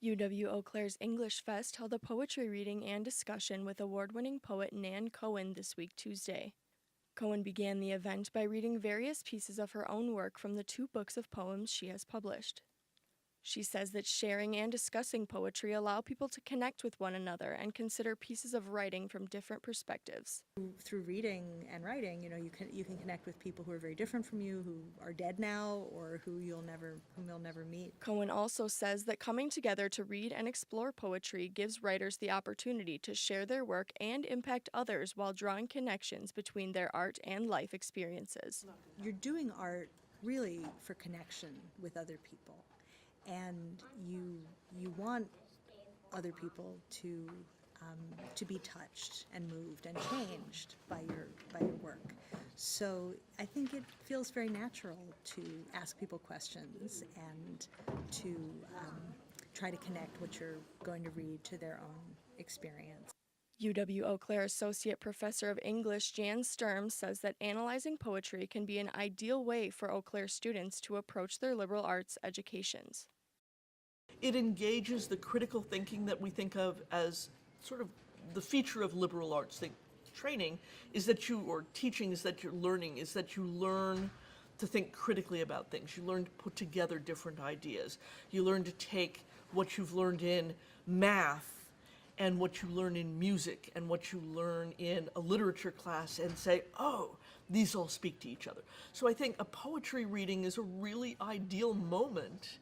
UW-Eau Claire's English Fest held a poetry reading and discussion with award-winning poet Nan Cohen this week, Tuesday. Cohen began the event by reading various pieces of her own work from the 2 books of poems she has published. She says that sharing and discussing poetry allow people to connect with one another and consider pieces of writing from different perspectives. Through reading and writing, you can connect with people who are very different from you, who are dead now, or whom you'll never meet. Cohen also says that coming together to read and explore poetry gives writers the opportunity to share their work and impact others while drawing connections between their art and life experiences. You're doing art really for connection with other people, and you want other people to be touched and moved and changed by your work. So I think it feels very natural to ask people questions and to try to connect what you're going to read to their own experience. UW-Eau Claire Associate Professor of English Jan Sturm says that analyzing poetry can be an ideal way for Eau Claire students to approach their liberal arts educations. It engages the critical thinking that we think of as sort of the feature of liberal arts training is that teaching is that you're learning, is that you learn to think critically about things. You learn to put together different ideas. You learn to take what you've learned in math and what you learn in music and what you learn in a literature class and say, oh, these all speak to each other. So I think a poetry reading is a really ideal moment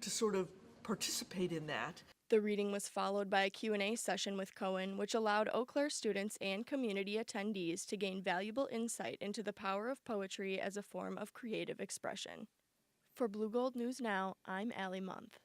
to sort of participate in that. The reading was followed by a Q&A session with Cohen, which allowed Eau Claire students and community attendees to gain valuable insight into the power of poetry as a form of creative expression. For Blue Gold News Now, I'm Ali Mundth.